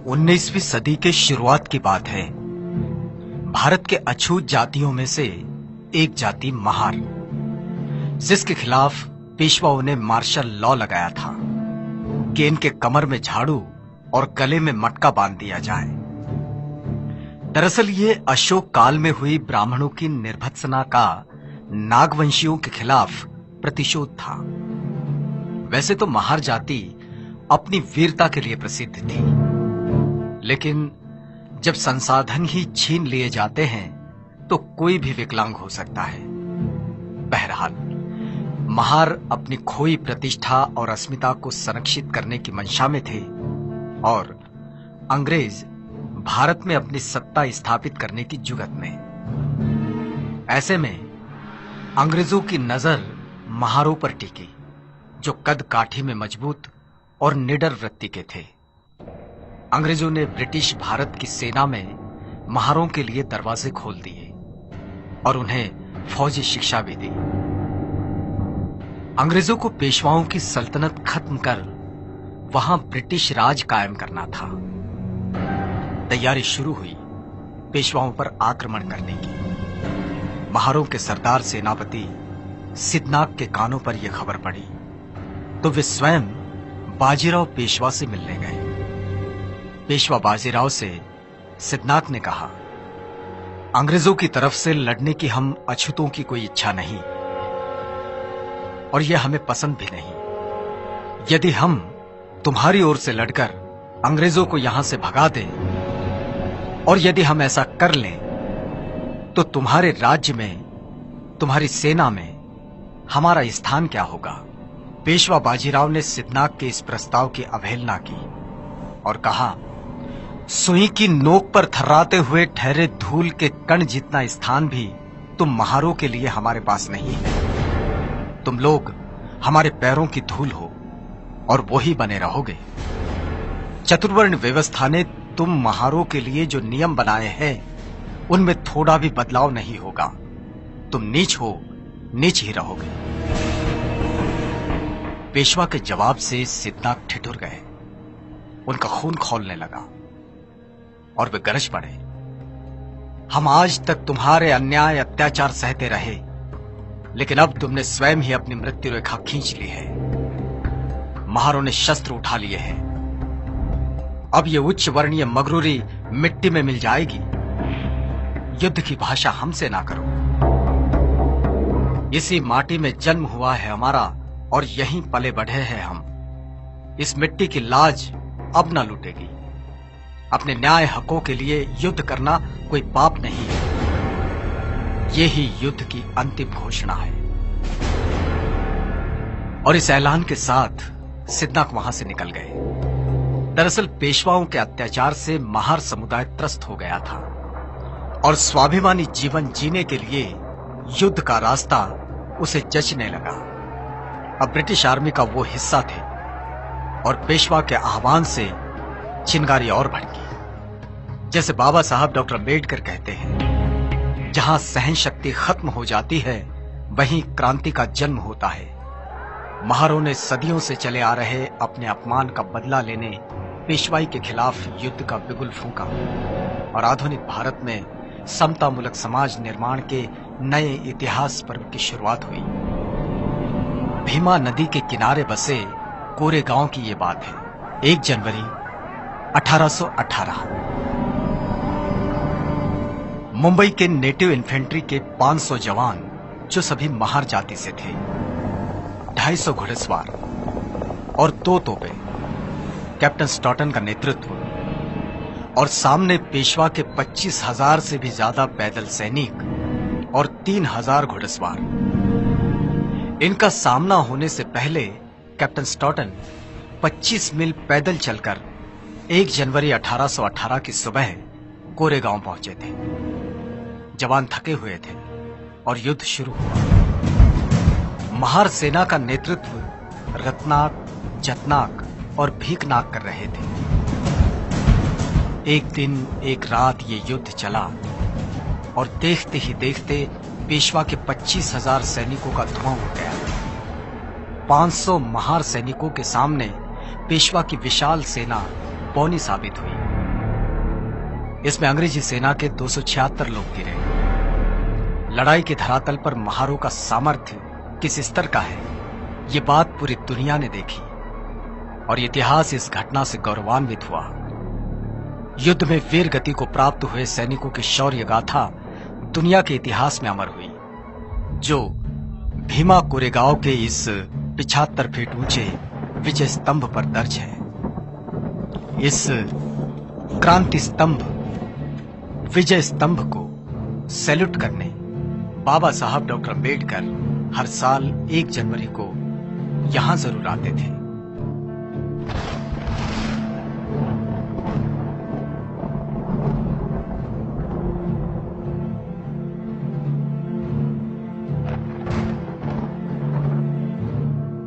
19वीं सदी के शुरुआत की बात है। भारत के अछूत जातियों में से एक जाति महार, जिसके खिलाफ पेशवाओं ने मार्शल लॉ लगाया था कि इनके कमर में झाड़ू और गले में मटका बांध दिया जाए। दरअसल ये अशोक काल में हुई ब्राह्मणों की निर्भत्सना का नागवंशियों के खिलाफ प्रतिशोध था। वैसे तो महार जाति अपनी वीरता के लिए प्रसिद्ध थी, लेकिन जब संसाधन ही छीन लिए जाते हैं तो कोई भी विकलांग हो सकता है। बहरहाल महार अपनी खोई प्रतिष्ठा और अस्मिता को संरक्षित करने की मंशा में थे और अंग्रेज भारत में अपनी सत्ता स्थापित करने की जुगत में। ऐसे में अंग्रेजों की नजर महारों पर टिकी, जो कद काठी में मजबूत और निडर वृत्ति के थे। अंग्रेजों ने ब्रिटिश भारत की सेना में महारों के लिए दरवाजे खोल दिए और उन्हें फौजी शिक्षा भी दी। अंग्रेजों को पेशवाओं की सल्तनत खत्म कर वहां ब्रिटिश राज कायम करना था। तैयारी शुरू हुई पेशवाओं पर आक्रमण करने की। महारों के सरदार सेनापति सिद्धनाग के कानों पर यह खबर पड़ी तो वे स्वयं बाजीराव पेशवा से मिलने गए। पेशवा बाजीराव से सिद्धनाग ने कहा, अंग्रेजों की तरफ से लड़ने की हम अछूतों की कोई इच्छा नहीं और यह हमें पसंद भी नहीं। यदि हम तुम्हारी ओर से लड़कर अंग्रेजों को यहां से भगा दें और यदि हम ऐसा कर लें तो तुम्हारे राज्य में, तुम्हारी सेना में हमारा स्थान क्या होगा। पेशवा बाजीराव ने सिद्धनाग के इस प्रस्ताव की अवहेलना की और कहा, सुई की नोक पर थर्राते हुए ठहरे धूल के कण जितना स्थान भी तुम महारों के लिए हमारे पास नहीं है। तुम लोग हमारे पैरों की धूल हो और वो ही बने रहोगे। चतुर्वर्ण व्यवस्था ने तुम महारों के लिए जो नियम बनाए हैं उनमें थोड़ा भी बदलाव नहीं होगा। तुम नीच हो, नीच ही रहोगे। पेशवा के जवाब से सिद्धनाग ठिठुर गए। उनका खून खौलने लगा और वे गरज पड़े, हम आज तक तुम्हारे अन्याय अत्याचार सहते रहे, लेकिन अब तुमने स्वयं ही अपनी मृत्यु रेखा खींच ली है। महारों ने शस्त्र उठा लिए हैं। अब ये उच्च वर्णीय मगरूरी मिट्टी में मिल जाएगी। युद्ध की भाषा हमसे ना करो। इसी माटी में जन्म हुआ है हमारा और यहीं पले बढ़े हैं हम। इस मिट्टी की लाज अब न लूटेगी। अपने न्याय हकों के लिए युद्ध करना कोई पाप नहीं है। यही युद्ध की अंतिम घोषणा है। और इस ऐलान के साथ सिद्धनाग वहां से निकल गए। दरअसल पेशवाओं के अत्याचार से महार समुदाय त्रस्त हो गया था और स्वाभिमानी जीवन जीने के लिए युद्ध का रास्ता उसे जचने लगा। अब ब्रिटिश आर्मी का वो हिस्सा थे और पेशवा के आह्वान से चिंगारी और भड़की। जैसे बाबा साहब डॉक्टर अम्बेडकर कहते हैं, जहां सहन शक्ति खत्म हो जाती है वहीं क्रांति का जन्म होता है। महारों ने सदियों से चले आ रहे अपने अपमान का बदला लेने पेशवाई के खिलाफ युद्ध का बिगुल फूंका और आधुनिक भारत में समतामूलक समाज निर्माण के नए इतिहास पर्व की शुरुआत हुई। भीमा नदी के किनारे बसे कोरेगांव की ये बात है। 1 जनवरी 1818। मुंबई के नेटिव इन्फेंट्री के 500 जवान, जो सभी महार जाति से थे, 250 घुड़सवार और 2 तोपें, कैप्टन स्टॉटन का नेतृत्व और सामने पेशवा के 25,000 से भी ज्यादा पैदल सैनिक और 3,000 घुड़सवार। इनका सामना होने से पहले कैप्टन स्टॉटन 25 मील पैदल चलकर 1 जनवरी 1818 की सुबह कोरेगांव पहुंचे थे। जवान थके हुए थे और युद्ध शुरू हुआ। महार सेना का नेतृत्व रत्नाक, जतनाक और भीकनाक कर रहे थे। एक दिन एक रात ये युद्ध चला और देखते ही देखते पेशवा के 25,000 सैनिकों का धुआं उठ गया। 500 महार सैनिकों के सामने पेशवा की विशाल सेना बौनी साबित हुई। इसमें अंग्रेजी सेना के 276 लोग गिरे। लड़ाई के धरातल पर महारों का सामर्थ्य किस स्तर का है, ये बात पूरी दुनिया ने देखी और इतिहास इस घटना से गौरवान्वित हुआ। युद्ध में वीर गति को प्राप्त हुए सैनिकों की शौर्य गाथा दुनिया के इतिहास में अमर हुई, जो भीमा कोरेगांव के इस 75 फीट ऊंचे विजय स्तंभ पर दर्ज है। इस क्रांति स्तंभ, विजय स्तंभ को सैल्यूट करने बाबा साहब डॉक्टर अम्बेडकर हर साल 1 जनवरी को यहां जरूर आते थे।